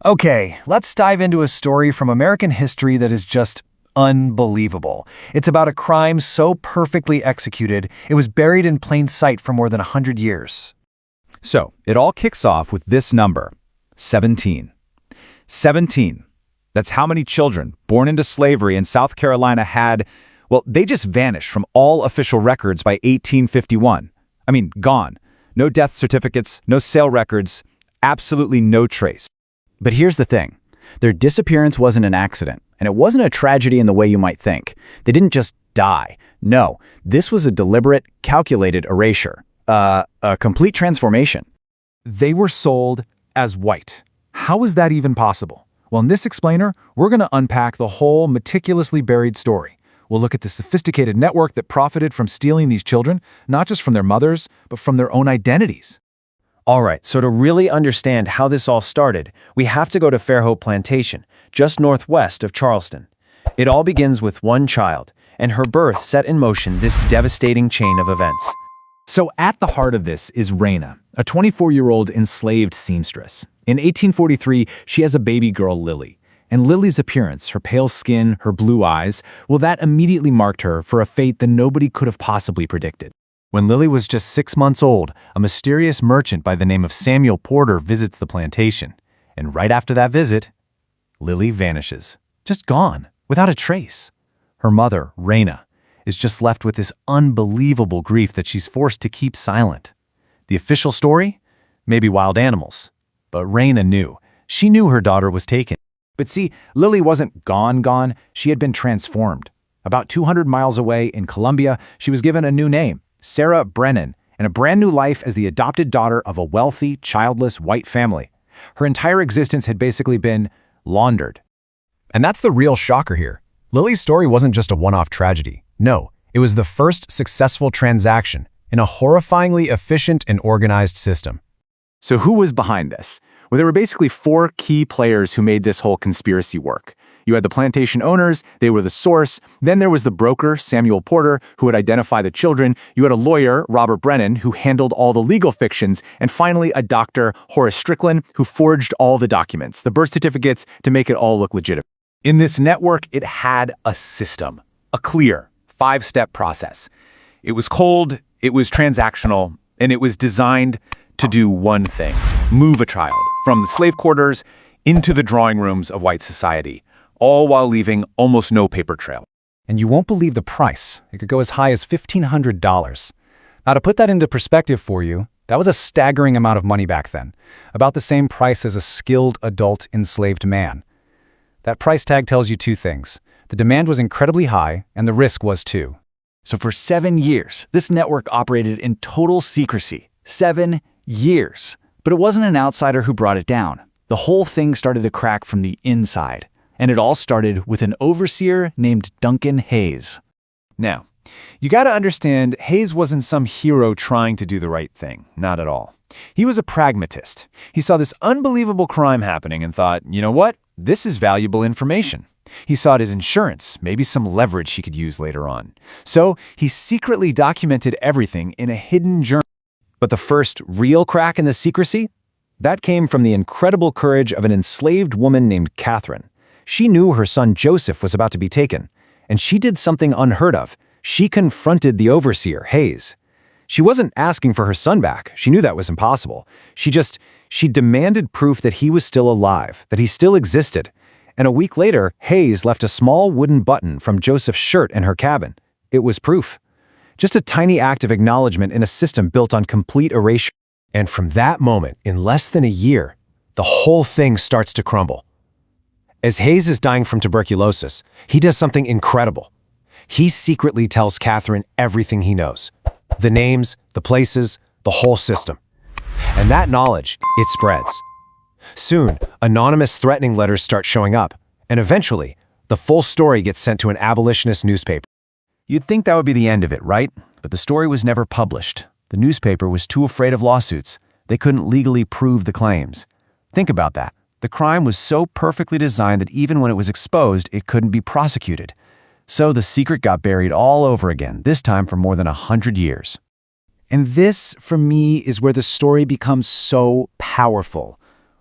Okay, let's dive into a story from American history that is just unbelievable. It's about a crime so perfectly executed, it was buried in plain sight for more than 100 years. So, it all kicks off with this number, 17. 17. That's how many children born into slavery in South Carolina had, well, they just vanished from all official records by 1851. I mean, gone. No death certificates, no sale records, absolutely no trace. But here's the thing. Their disappearance wasn't an accident, and it wasn't a tragedy in the way you might think. They didn't just die. No, this was a deliberate, calculated erasure. A complete transformation. They were sold as white. How is that even possible? Well, in this explainer, we're going to unpack the whole meticulously buried story. We'll look at the sophisticated network that profited from stealing these children, not just from their mothers, but from their own identities. All right, so to really understand how this all started, we have to go to Fairhope Plantation, just northwest of Charleston. It all begins with one child, and her birth set in motion this devastating chain of events. So at the heart of this is Raina, a 24-year-old enslaved seamstress. In 1843, she has a baby girl, Lily. And Lily's appearance, her pale skin, her blue eyes, well, that immediately marked her for a fate that nobody could have possibly predicted. When Lily was just 6 months old, a mysterious merchant by the name of Samuel Porter visits the plantation. And right after that visit, Lily vanishes. Just gone, without a trace. Her mother, Raina, is just left with this unbelievable grief that she's forced to keep silent. The official story? Maybe wild animals. But Raina knew. She knew her daughter was taken. But see, Lily wasn't gone. She had been transformed. About 200 miles away in Colombia, she was given a new name, Sarah Brennan, and a brand new life as the adopted daughter of a wealthy, childless white family. Her entire existence had basically been laundered. And that's the real shocker here. Lily's story wasn't just a one-off tragedy. No, it was the first successful transaction in a horrifyingly efficient and organized system. So who was behind this? Well, there were basically 4 key players who made this whole conspiracy work. You had the plantation owners, they were the source. Then there was the broker, Samuel Porter, who would identify the children. You had a lawyer, Robert Brennan, who handled all the legal fictions. And finally, a doctor, Horace Strickland, who forged all the documents, the birth certificates, to make it all look legitimate. In this network, it had a system, a clear 5-step process. It was cold, it was transactional, and it was designed to do one thing: move a child from the slave quarters into the drawing rooms of white society, all while leaving almost no paper trail. And you won't believe the price. It could go as high as $1,500. Now, to put that into perspective for you, that was a staggering amount of money back then, about the same price as a skilled adult enslaved man. That price tag tells you 2 things. The demand was incredibly high, and the risk was too. So for 7 years, this network operated in total secrecy. 7 years. But it wasn't an outsider who brought it down. The whole thing started to crack from the inside. And it all started with an overseer named Duncan Hayes. Now, you gotta understand, Hayes wasn't some hero trying to do the right thing. Not at all. He was a pragmatist. He saw this unbelievable crime happening and thought, you know what? This is valuable information. He saw it as insurance, maybe some leverage he could use later on. So he secretly documented everything in a hidden journal. But the first real crack in the secrecy? That came from the incredible courage of an enslaved woman named Catherine. She knew her son Joseph was about to be taken, and she did something unheard of. She confronted the overseer, Hayes. She wasn't asking for her son back. She knew that was impossible. She demanded proof that he was still alive, that he still existed. And a week later, Hayes left a small wooden button from Joseph's shirt in her cabin. It was proof. Just a tiny act of acknowledgement in a system built on complete erasure. And from that moment, in less than a year, the whole thing starts to crumble. As Hayes is dying from tuberculosis, he does something incredible. He secretly tells Catherine everything he knows. The names, the places, the whole system. And that knowledge, it spreads. Soon, anonymous threatening letters start showing up, and eventually, the full story gets sent to an abolitionist newspaper. You'd think that would be the end of it, right? But the story was never published. The newspaper was too afraid of lawsuits. They couldn't legally prove the claims. Think about that. The crime was so perfectly designed that even when it was exposed, it couldn't be prosecuted. So the secret got buried all over again, this time for more than 100 years. And this, for me, is where the story becomes so powerful.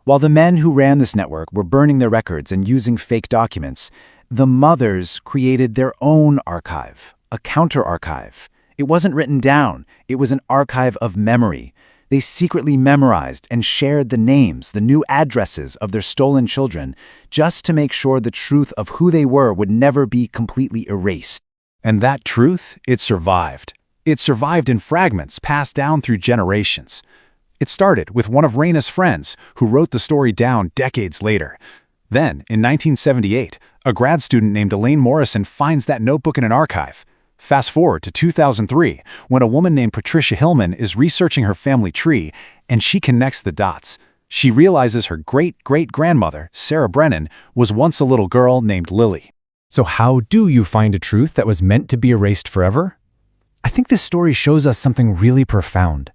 While the men who ran this network were burning their records and using fake documents, the mothers created their own archive, a counter-archive. It wasn't written down, it was an archive of memory. They secretly memorized and shared the names, the new addresses of their stolen children, just to make sure the truth of who they were would never be completely erased. And that truth, it survived. It survived in fragments passed down through generations. It started with one of Raina's friends, who wrote the story down decades later. Then, in 1978, a grad student named Elaine Morrison finds that notebook in an archive. Fast forward to 2003, when a woman named Patricia Hillman is researching her family tree, and she connects the dots. She realizes her great-great-grandmother, Sarah Brennan, was once a little girl named Lily. So how do you find a truth that was meant to be erased forever? I think this story shows us something really profound.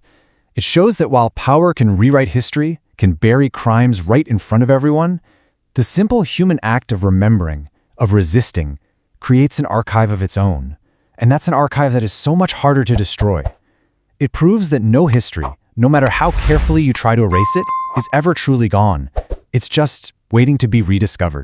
It shows that while power can rewrite history, can bury crimes right in front of everyone, the simple human act of remembering, of resisting, creates an archive of its own. And that's an archive that is so much harder to destroy. It proves that no history, no matter how carefully you try to erase it, is ever truly gone. It's just waiting to be rediscovered.